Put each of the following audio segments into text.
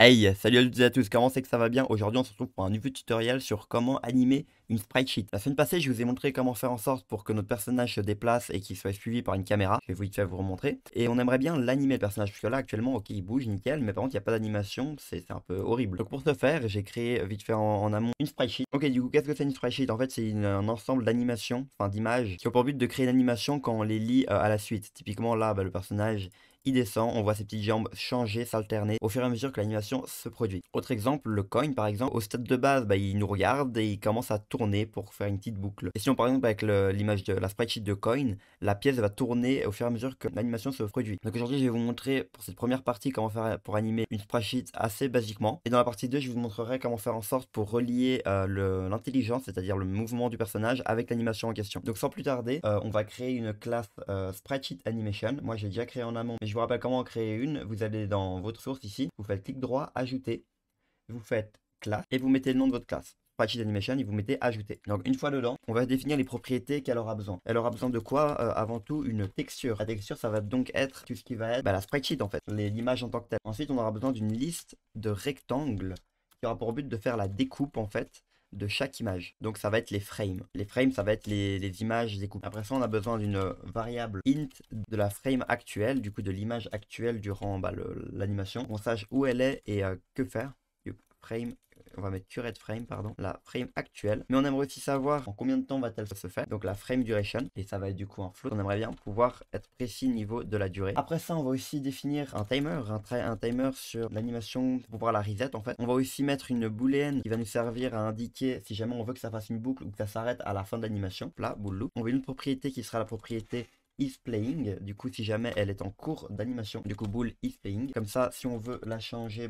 Hey, salut à toutes et à tous, comment c'est que ça va bien? Aujourd'hui, on se retrouve pour un nouveau tutoriel sur comment animer une sprite sheet. La semaine passée, je vous ai montré comment faire en sorte pour que notre personnage se déplace et qu'il soit suivi par une caméra. Je vais vite fait vous remontrer. Et on aimerait bien l'animer le personnage, parce que là, actuellement, ok, il bouge, nickel, mais par contre, il n'y a pas d'animation, c'est un peu horrible. Donc pour ce faire, j'ai créé vite fait en amont une sprite sheet. Ok, du coup, qu'est-ce que c'est une sprite sheet? En fait, c'est un ensemble d'animations, enfin d'images, qui ont pour but de créer une animation quand on les lit à la suite. Typiquement, là, le personnage il descend, on voit ses petites jambes changer, s'alterner au fur et à mesure que l'animation se produit. Autre exemple, le coin par exemple, au stade de base, il nous regarde et il commence à tourner pour faire une petite boucle. Et si on par exemple avec l'image de la sprite sheet de coin, la pièce va tourner au fur et à mesure que l'animation se produit. Donc aujourd'hui je vais vous montrer pour cette première partie comment faire pour animer une sprite sheet assez basiquement. Et dans la partie 2 je vous montrerai comment faire en sorte pour relier l'intelligence, c'est-à-dire le mouvement du personnage avec l'animation en question. Donc sans plus tarder, on va créer une classe sprite sheet animation. Moi j'ai déjà créé en amont, mais je vous rappelle comment en créer une. Vous allez dans votre source ici, vous faites clic droit, ajouter, vous faites classe et vous mettez le nom de votre classe. Sprite Animation et vous mettez ajouter. Donc une fois dedans, on va définir les propriétés qu'elle aura besoin. Elle aura besoin de quoi? Avant tout une texture. La texture ça va donc être tout ce qui va être la sprite sheet en fait, l'image en tant que telle. Ensuite on aura besoin d'une liste de rectangles qui aura pour but de faire la découpe en fait de chaque image. Donc ça va être les frames. Les frames, ça va être les images découpées. Après ça, on a besoin d'une variable int de la frame actuelle, du coup de l'image actuelle durant l'animation. On sache où elle est et que faire. Frame, on va mettre current frame, pardon, la frame actuelle. Mais on aimerait aussi savoir en combien de temps va-t-elle se faire. Donc la frame duration, et ça va être du coup un float. On aimerait bien pouvoir être précis au niveau de la durée. Après ça, on va aussi définir un timer, un timer sur l'animation pour pouvoir la reset en fait. On va aussi mettre une boolean qui va nous servir à indiquer si jamais on veut que ça fasse une boucle ou que ça s'arrête à la fin de l'animation. Là, bool loop. On veut une propriété qui sera la propriété is playing, du coup si jamais elle est en cours d'animation, du coup bool is playing, comme ça si on veut la changer,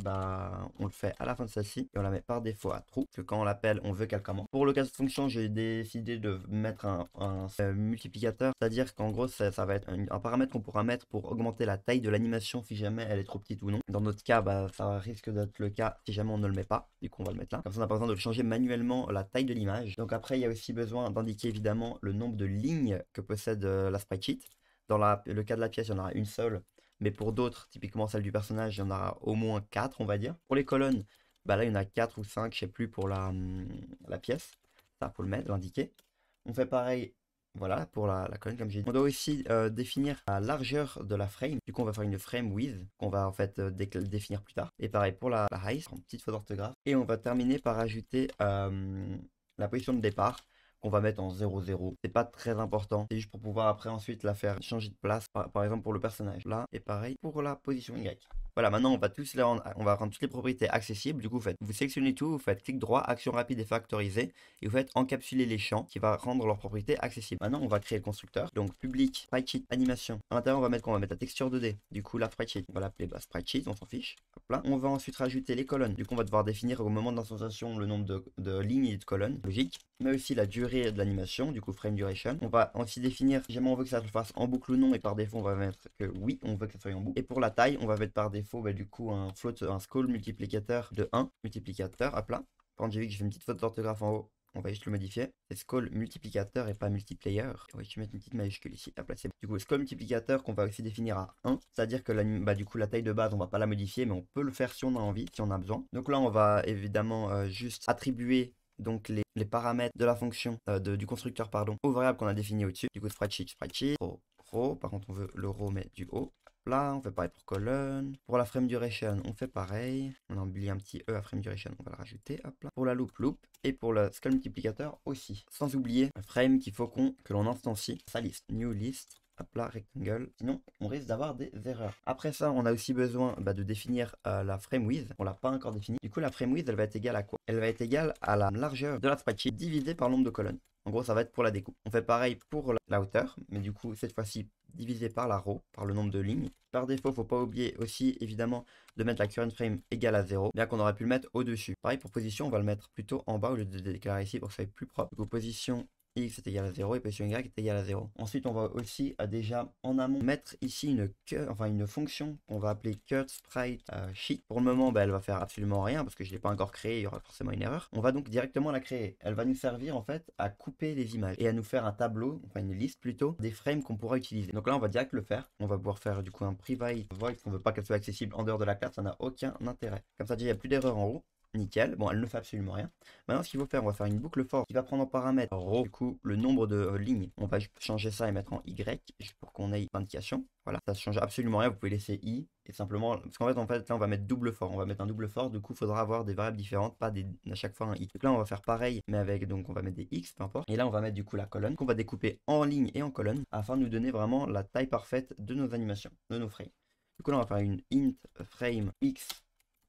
on le fait à la fin de celle-ci et on la met par défaut à true, parce que quand on l'appelle on veut qu'elle commence. Pour le cas de fonction, j'ai décidé de mettre un multiplicateur, c'est à dire qu'en gros ça va être un paramètre qu'on pourra mettre pour augmenter la taille de l'animation si jamais elle est trop petite ou non. Dans notre cas, ça risque d'être le cas si jamais on ne le met pas, du coup on va le mettre là, comme ça on n'a pas besoin de changer manuellement la taille de l'image. Donc après il y a aussi besoin d'indiquer évidemment le nombre de lignes que possède la sprite sheet. Dans le cas de la pièce, il y en aura une seule. Mais pour d'autres, typiquement celle du personnage, il y en aura au moins 4, on va dire. Pour les colonnes, là, il y en a 4 ou 5, je sais plus, pour la pièce. Ça, faut le mettre, l'indiquer. On fait pareil, voilà, pour la colonne, comme j'ai dit. On doit aussi définir la largeur de la frame. Du coup, on va faire une frame width, qu'on va en fait définir plus tard. Et pareil pour la height, une petite faute d'orthographe. Et on va terminer par ajouter la position de départ, qu'on va mettre en 0,0. C'est pas très important. C'est juste pour pouvoir après ensuite la faire changer de place. Par exemple pour le personnage. Là, et pareil pour la position Y. Voilà, maintenant on va on va rendre toutes les propriétés accessibles. Du coup, vous sélectionnez tout, vous faites clic droit, action rapide et factoriser. Et vous faites encapsuler les champs qui va rendre leurs propriétés accessibles. Maintenant, on va créer le constructeur. Donc, public, sprite sheet, animation. À l'intérieur, on va mettre la texture 2D. Du coup, la sprite sheet, on va l'appeler sprite sheet, on s'en fiche. Hop là. On va ensuite rajouter les colonnes. Du coup, on va devoir définir au moment de l'installation le nombre de lignes et de colonnes. Logique. Mais aussi la durée de l'animation, du coup frame duration. On va aussi définir si jamais on veut que ça se fasse en boucle ou non, et par défaut on va mettre que oui, on veut que ça soit en boucle. Et pour la taille, on va mettre par défaut du coup un float, un scroll multiplicateur de 1, multiplicateur, hop là. Par contre j'ai vu que j'ai fait une petite faute d'orthographe en haut, on va juste le modifier. C'est scroll multiplicateur et pas multiplayer. On va juste mettre une petite majuscule ici, hop là c'est bon. Du coup scroll multiplicateur qu'on va aussi définir à 1, c'est-à-dire que du coup la taille de base on va pas la modifier, mais on peut le faire si on a envie, si on a besoin. Donc là on va évidemment juste attribuer donc les paramètres de la fonction du constructeur aux variables qu'on a définies au-dessus. Du coup sprite sheet, row, par contre on veut le row mais du haut. Là on fait pareil pour colonne. Pour la frame duration on fait pareil. On a oublié un petit e à frame duration, on va le rajouter. Hop là. Pour la loop, et pour le scale multiplicateur aussi. Sans oublier un frame qu'il faut que l'on instancie sa liste. New list. Hop là, rectangle. Sinon, on risque d'avoir des erreurs. Après ça, on a aussi besoin de définir la frame width. On l'a pas encore définie. Du coup, la frame width, elle va être égale à quoi? Elle va être égale à la largeur de la spreadsheet divisée par le nombre de colonnes. En gros, ça va être pour la découpe. On fait pareil pour la hauteur, mais du coup, cette fois-ci, divisé par la row, par le nombre de lignes. Par défaut, faut pas oublier aussi, évidemment, de mettre la current frame égale à 0, bien qu'on aurait pu le mettre au-dessus. Pareil pour position, on va le mettre plutôt en bas au lieu de déclarer ici pour que ça soit plus propre. Du coup, position X est égal à 0 et position Y est égal à 0. Ensuite, on va aussi déjà en amont mettre ici une fonction qu'on va appeler cutSpriteSheet. Pour le moment, elle va faire absolument rien parce que je ne l'ai pas encore créée, il y aura forcément une erreur. On va donc directement la créer. Elle va nous servir en fait à couper les images et à nous faire un tableau, enfin une liste plutôt, des frames qu'on pourra utiliser. Donc là, on va direct le faire. On va pouvoir faire du coup un private void, on ne veut pas qu'elle soit accessible en dehors de la classe, ça n'a aucun intérêt. Comme ça, déjà, il n'y a plus d'erreur en haut. Nickel, bon elle ne fait absolument rien. Maintenant ce qu'il faut faire, on va faire une boucle for qui va prendre en paramètre row, du coup le nombre de lignes. On va changer ça et mettre en Y juste pour qu'on ait l'indication. Voilà, ça ne change absolument rien, vous pouvez laisser I et simplement, parce qu'en fait là on va mettre double for, on va mettre un double for, du coup il faudra avoir des variables différentes, pas à chaque fois un I. Donc là on va faire pareil mais avec, donc on va mettre des X, peu importe. Et là on va mettre du coup la colonne qu'on va découper en ligne et en colonne afin de nous donner vraiment la taille parfaite de nos animations, de nos frames. Du coup là on va faire une int frame X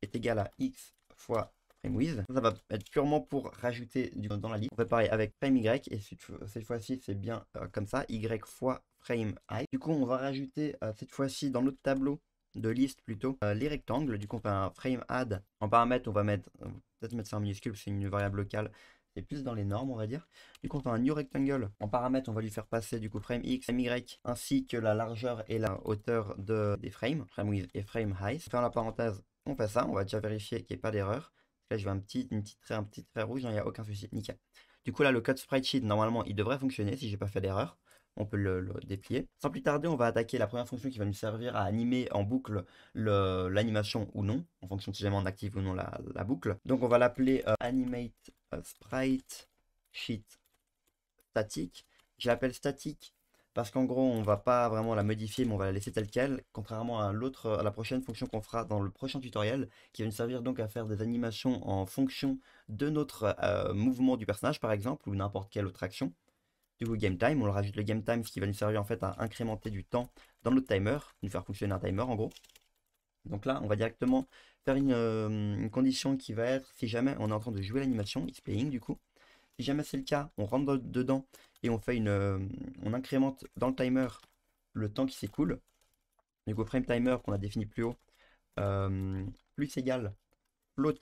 est égal à X fois frame width. Ça va être purement pour rajouter dans la liste. On fait pareil avec frame Y et cette fois-ci c'est bien comme ça, Y fois frame height. Du coup on va rajouter cette fois-ci dans notre tableau de liste plutôt les rectangles. Du coup on fait un frame add. En paramètre on va mettre, peut-être mettre ça en minuscule parce que c'est une variable locale. C'est plus dans les normes on va dire. Du coup on fait un new rectangle. En paramètre on va lui faire passer du coup frame X, frame Y ainsi que la largeur et la hauteur des frames, frame width et frame height. Ferme la parenthèse. On fait ça, on va déjà vérifier qu'il n'y ait pas d'erreur. Là, je vois un petit trait rouge, il n'y a aucun souci, nickel. Du coup, là, le code sprite sheet, normalement, il devrait fonctionner si j'ai pas fait d'erreur. On peut le déplier. Sans plus tarder, on va attaquer la première fonction qui va nous servir à animer en boucle l'animation ou non, en fonction de si jamais on active ou non la boucle. Donc, on va l'appeler animate sprite sheet statique. Je l'appelle statique parce qu'en gros, on va pas vraiment la modifier, mais on va la laisser telle qu'elle, contrairement à la prochaine fonction qu'on fera dans le prochain tutoriel, qui va nous servir donc à faire des animations en fonction de notre mouvement du personnage, par exemple, ou n'importe quelle autre action. Du coup, game time, on le rajoute le game time, ce qui va nous servir en fait à incrémenter du temps dans notre timer, nous faire fonctionner un timer en gros. Donc là, on va directement faire une condition qui va être, si jamais on est en train de jouer l'animation, is playing du coup. Si jamais c'est le cas, on rentre dedans et on incrémente dans le timer le temps qui s'écoule. Du coup, frame timer qu'on a défini plus haut, plus égal float,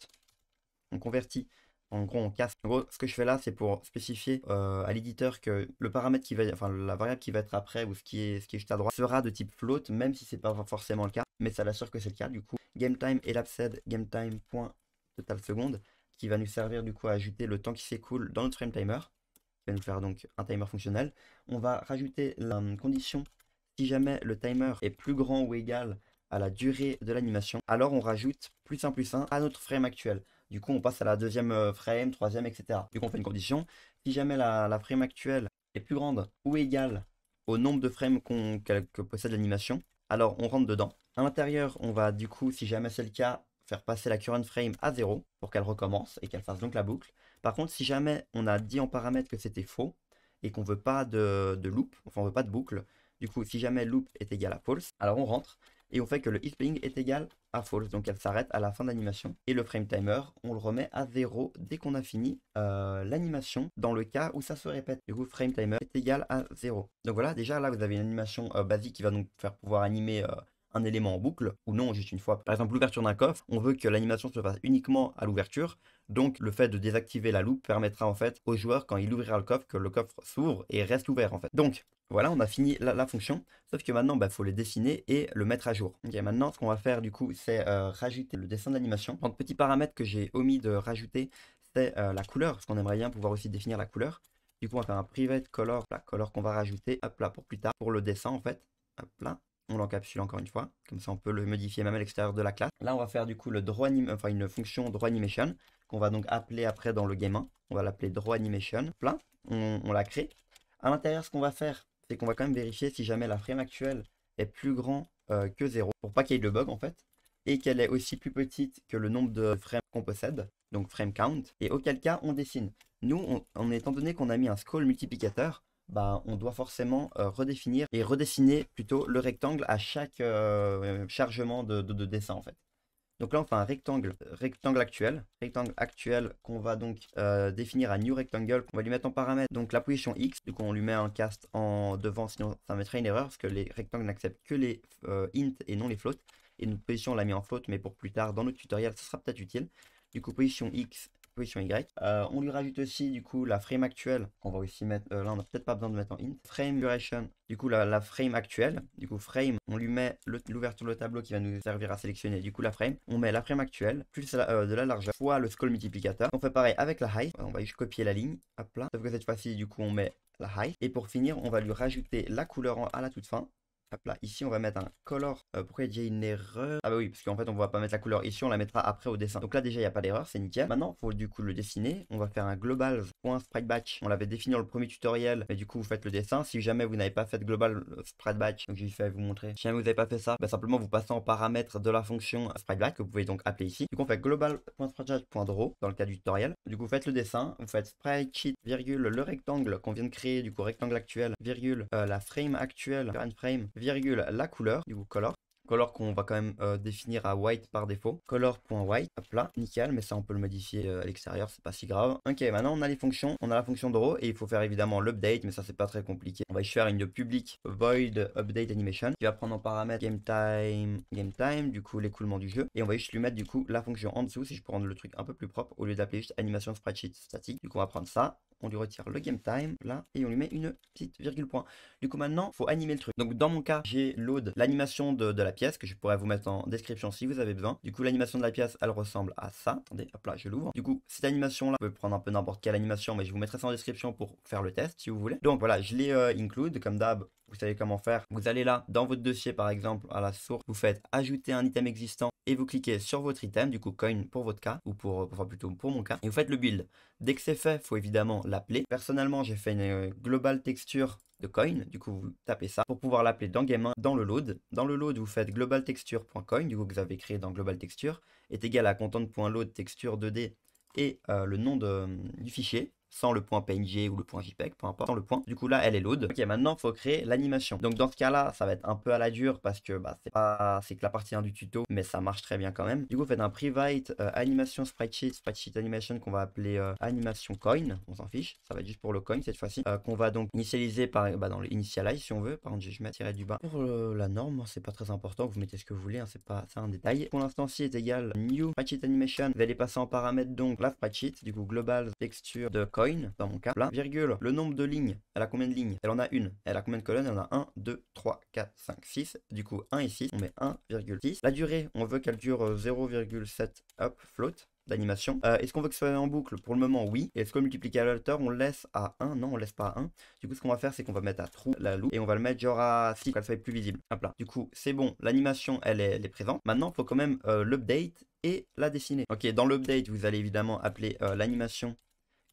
on convertit. En gros, on casse. En gros, ce que je fais là, c'est pour spécifier à l'éditeur que le paramètre qui va, enfin la variable qui va être après ou ce qui est juste à droite sera de type float, même si c'est pas forcément le cas, mais ça l'assure que c'est le cas. Du coup, gametime elapsed gametime.total seconde qui va nous servir du coup à ajouter le temps qui s'écoule dans notre frame timer, qui va nous faire donc un timer fonctionnel. On va rajouter la condition si jamais le timer est plus grand ou égal à la durée de l'animation, alors on rajoute +1 à notre frame actuel. Du coup, on passe à la deuxième frame, troisième, etc. Du coup, on fait une condition. Si jamais la frame actuelle est plus grande ou égale au nombre de frames que possède l'animation, alors on rentre dedans. À l'intérieur, on va du coup, si jamais c'est le cas, faire passer la current frame à 0 pour qu'elle recommence et qu'elle fasse donc la boucle. Par contre, si jamais on a dit en paramètre que c'était faux et qu'on veut pas de loop, enfin on veut pas de boucle, du coup, si jamais loop est égal à false, alors on rentre et on fait que le isPlaying est égal à false, donc elle s'arrête à la fin de l'animation. Et le frame timer, on le remet à 0 dès qu'on a fini l'animation, dans le cas où ça se répète. Du coup, frame timer est égal à 0. Donc voilà, déjà là, vous avez une animation basique qui va donc faire pouvoir animer un élément en boucle, ou non, juste une fois. Par exemple, l'ouverture d'un coffre, on veut que l'animation se fasse uniquement à l'ouverture, donc le fait de désactiver la loupe permettra en fait au joueur, quand il ouvrira le coffre, que le coffre s'ouvre et reste ouvert en fait. Donc, voilà, on a fini la fonction, sauf que maintenant, il faut le dessiner et le mettre à jour. Ok, maintenant, ce qu'on va faire du coup, c'est rajouter le dessin d'animation. Un petit paramètre que j'ai omis de rajouter, c'est la couleur, parce qu'on aimerait bien pouvoir aussi définir la couleur. Du coup, on va faire un private color, la couleur qu'on va rajouter, hop là, pour plus tard, pour le dessin en fait. Hop là, on l'encapsule encore une fois, comme ça on peut le modifier même à l'extérieur de la classe. Là, on va faire du coup le une fonction draw animation, qu'on va donc appeler après dans le game 1. On va l'appeler draw animation. Là, on la crée. À l'intérieur, ce qu'on va faire, c'est qu'on va quand même vérifier si jamais la frame actuelle est plus grand que 0, pour pas qu'il y ait de bug en fait, et qu'elle est aussi plus petite que le nombre de frames qu'on possède, donc frame count, et auquel cas on dessine. Nous, étant donné qu'on a mis un scroll multiplicateur, bah, on doit forcément redéfinir et redessiner plutôt le rectangle à chaque chargement de dessin en fait. Donc là, on fait un rectangle actuel qu'on va donc définir à new rectangle, qu'on va lui mettre en paramètre donc la position X. Du coup, on lui met un cast en devant, sinon ça mettrait une erreur parce que les rectangles n'acceptent que les int et non les floats. Et notre position, on l'a mis en float, mais pour plus tard dans notre tutoriel, ça sera peut-être utile. Du coup, position X position Y. On lui rajoute aussi du coup la frame actuelle. On va aussi mettre, là on n'a peut-être pas besoin de mettre en int. Frame duration, du coup la frame actuelle. Du coup frame, on lui met l'ouverture de tableau qui va nous servir à sélectionner du coup la frame. On met la frame actuelle, plus de la largeur, fois le scroll multiplicateur. On fait pareil avec la height. On va juste copier la ligne, hop là. Sauf que cette fois-ci du coup on met la height. Et pour finir, on va lui rajouter la couleur à la toute fin. Hop là, ici on va mettre un color. Pourquoi il y a une erreur? Ah bah oui, parce qu'en fait on va pas mettre la couleur ici, on la mettra après au dessin. Donc là déjà il n'y a pas d'erreur, c'est nickel. Maintenant il faut du coup le dessiner. On va faire un global.spritebatch. On l'avait défini dans le premier tutoriel, mais du coup vous faites le dessin. Si jamais vous n'avez pas fait de global spritebatch, donc j'ai fait vous montrer. Si jamais vous n'avez pas fait ça, bah simplement vous passez en paramètre de la fonction spritebatch que vous pouvez donc appeler ici. Du coup on fait global.spritebatch.draw dans le cas du tutoriel. Du coup vous faites le dessin, vous faites spritesheet, virgule, le rectangle qu'on vient de créer, du coup rectangle actuel, virgule, la frame actuelle, current frame, virgule, la couleur, du coup color. Color qu'on va quand même définir à white par défaut. Color.white, hop là, nickel, mais ça on peut le modifier à l'extérieur, c'est pas si grave. Ok, maintenant on a les fonctions, on a la fonction draw et il faut faire évidemment l'update, mais ça c'est pas très compliqué. On va juste faire une public void update animation qui va prendre en paramètre game time, du coup l'écoulement du jeu. Et on va juste lui mettre du coup la fonction en dessous, si je peux rendre le truc un peu plus propre, au lieu d'appeler juste animation spreadsheet statique. Du coup on va prendre ça. On lui retire le game time là et on lui met une petite virgule point. Du coup maintenant il faut animer le truc. Donc dans mon cas j'ai load l'animation de la pièce que je pourrais vous mettre en description si vous avez besoin. Du coup l'animation de la pièce elle ressemble à ça. Attendez hop là je l'ouvre. Du coup cette animation là, vous pouvez prendre un peu n'importe quelle animation mais je vous mettrai ça en description pour faire le test si vous voulez. Donc voilà je l'ai include comme d'hab. Vous savez comment faire. Vous allez là dans votre dossier par exemple à la source. Vous faites ajouter un item existant et vous cliquez sur votre item, du coup coin pour votre cas, ou enfin plutôt pour mon cas, et vous faites le build. Dès que c'est fait, il faut évidemment l'appeler. Personnellement, j'ai fait une global texture de coin, du coup vous tapez ça pour pouvoir l'appeler dans Game 1, dans le load. Dans le load, vous faites globalTexture.coin, du coup que vous avez créé dans global texture, est égal à content.load texture 2D et le nom du fichier, sans le point PNG ou le point JPEG, peu importe, sans le point. Du coup là, elle est load. Ok, maintenant, il faut créer l'animation. Donc dans ce cas-là, ça va être un peu à la dure parce que bah, c'est que la partie 1 du tuto, mais ça marche très bien quand même. Du coup, vous faites un private animation spreadsheet animation qu'on va appeler animation coin. On s'en fiche, ça va être juste pour le coin cette fois-ci. Qu'on va donc initialiser dans le initialize si on veut. Par contre, je mets tiré du bas. Pour la norme, c'est pas très important, vous mettez ce que vous voulez, hein, c'est un détail. Pour l'instant, si est égal new spreadsheet animation, vous allez passer en paramètre donc la spreadsheet, du coup global texture de coin dans mon cas, là, virgule, le nombre de lignes, elle a combien de lignes? Elle en a une. Elle a combien de colonnes? Elle en a 1, 2, 3, 4, 5, 6. Du coup, 1 et 6, on met 1,6. La durée, on veut qu'elle dure 0,7 up float d'animation. Est-ce qu'on veut que ce soit en boucle? Pour le moment, oui. Est-ce que le multiplicateur, on le laisse à 1? Non, on laisse pas à 1. Du coup, ce qu'on va faire, c'est qu'on va mettre à true la loupe et on va le mettre genre à 6 pour qu'elle soit plus visible. Hop là. Du coup, c'est bon, l'animation, elle est présente. Maintenant, il faut quand même l'update et la dessiner. Ok, dans l'update, vous allez évidemment appeler l'animation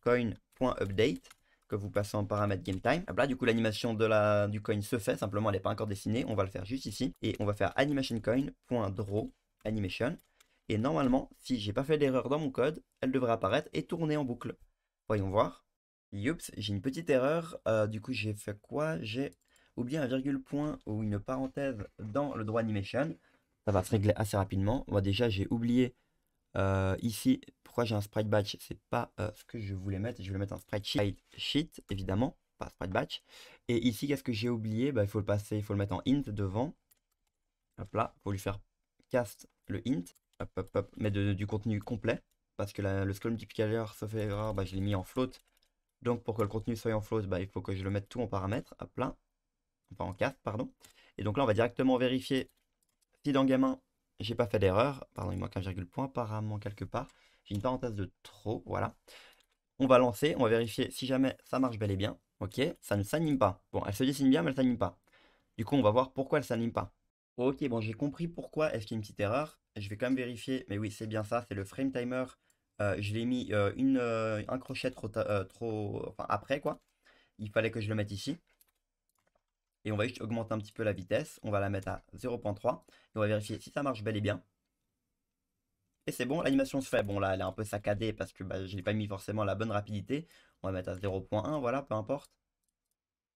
coin.update que vous passez en paramètre game time. Là, du coup, l'animation du coin se fait, simplement, elle n'est pas encore dessinée. On va le faire juste ici. Et on va faire animation coin.draw animation. Et normalement, si j'ai pas fait d'erreur dans mon code, elle devrait apparaître et tourner en boucle. Voyons voir. Youps, j'ai une petite erreur. Du coup, j'ai fait quoi? J'ai oublié un virgule point ou une parenthèse dans le draw animation. Ça va se régler assez rapidement. Moi, déjà, j'ai oublié ici, pourquoi j'ai un sprite batch? C'est pas ce que je voulais mettre. Je voulais mettre un sprite sheet, évidemment, pas sprite batch. Et ici, qu'est-ce que j'ai oublié? Bah, il faut le passer, il faut le mettre en int devant. Hop là, il faut lui faire cast le int. Hop, hop, hop, mettre du contenu complet. Parce que le scroll multiplicateur, sauf erreur, bah, je l'ai mis en float. Donc pour que le contenu soit en float, bah, il faut que je le mette tout en paramètres. Hop là. Enfin en cast, pardon. Et donc là, on va directement vérifier si dans game 1, j'ai pas fait d'erreur. Pardon, il manque un virgule point apparemment quelque part. J'ai une parenthèse de trop, voilà. On va lancer, on va vérifier si jamais ça marche bel et bien. Ok, ça ne s'anime pas. Bon, elle se dessine bien, mais elle ne s'anime pas. Du coup, on va voir pourquoi elle ne s'anime pas. Ok, bon, j'ai compris pourquoi est-ce qu'il y a une petite erreur. Je vais quand même vérifier, mais oui, c'est bien ça, c'est le frame timer. Je l'ai mis un crochet enfin, après, quoi. Il fallait que je le mette ici. Et on va juste augmenter un petit peu la vitesse. On va la mettre à 0,3. Et on va vérifier si ça marche bel et bien. Et c'est bon, l'animation se fait. Bon, là, elle est un peu saccadée parce que bah, je n'ai pas mis forcément la bonne rapidité. On va mettre à 0,1, voilà, peu importe.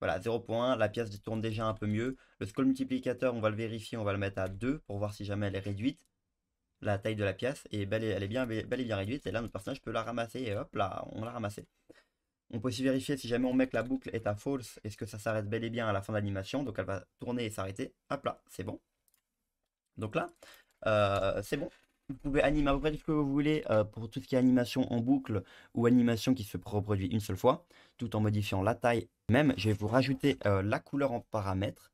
Voilà, 0,1, la pièce tourne déjà un peu mieux. Le scroll multiplicateur, on va le vérifier, on va le mettre à 2 pour voir si jamais elle est réduite. La taille de la pièce, et elle est bel et bien réduite. Et là, notre personnage peut la ramasser, et hop là, on l'a ramassée. On peut aussi vérifier si jamais on met que la boucle est à false, est-ce que ça s'arrête bel et bien à la fin de l'animation. Donc elle va tourner et s'arrêter. Hop là, c'est bon. Donc là, c'est bon. Vous pouvez animer à peu près tout ce que vous voulez pour tout ce qui est animation en boucle ou animation qui se reproduit une seule fois, tout en modifiant la taille. Même, je vais vous rajouter la couleur en paramètre.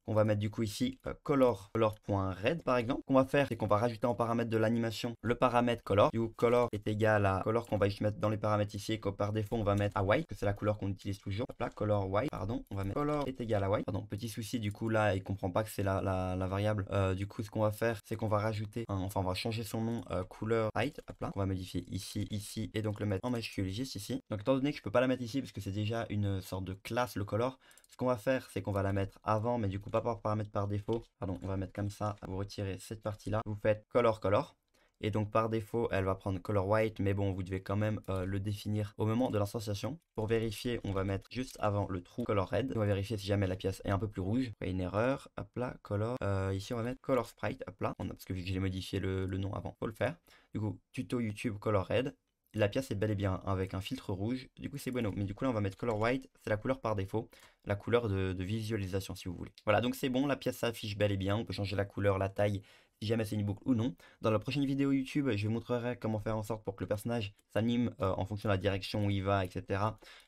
On va mettre du coup ici color.red par exemple. Ce qu'on va faire, c'est qu'on va rajouter en paramètre de l'animation le paramètre color. Du coup, color est égal à color qu'on va juste mettre dans les paramètres ici et que par défaut on va mettre à white, que c'est la couleur qu'on utilise toujours. Hop là, color white, pardon, on va mettre color est égal à white. Pardon, petit souci du coup là, il comprend pas que c'est la variable. Du coup, ce qu'on va faire, c'est qu'on va rajouter, enfin on va changer son nom couleur height, hop là, on va modifier ici, ici et donc le mettre en majuscule juste ici. Donc étant donné que je peux pas la mettre ici parce que c'est déjà une sorte de classe le color, ce qu'on va faire, c'est qu'on va la mettre avant, mais du coup pas par paramètre par défaut. Pardon, on va mettre comme ça. Vous retirez cette partie-là. Vous faites color. Et donc par défaut, elle va prendre color white, mais bon, vous devez quand même le définir au moment de l'instanciation. Pour vérifier, on va mettre juste avant le trou color red. On va vérifier si jamais la pièce est un peu plus rouge. Pas une erreur. Hop là, color. Ici, on va mettre color sprite. Hop là, parce que vu que j'ai modifié le nom avant, faut le faire. Du coup, tuto YouTube color red. La pièce est bel et bien avec un filtre rouge, du coup c'est bueno. Mais du coup là on va mettre color white, c'est la couleur par défaut, la couleur de visualisation si vous voulez. Voilà, donc c'est bon, la pièce s'affiche bel et bien, on peut changer la couleur, la taille, si jamais c'est une boucle ou non. Dans la prochaine vidéo YouTube, je vous montrerai comment faire en sorte pour que le personnage s'anime en fonction de la direction où il va, etc.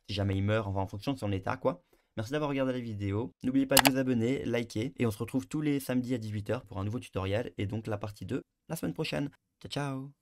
Si jamais il meurt, enfin en fonction de son état quoi. Merci d'avoir regardé la vidéo, n'oubliez pas de vous abonner, liker, et on se retrouve tous les samedis à 18 h pour un nouveau tutoriel, et donc la partie 2 la semaine prochaine. Ciao ciao.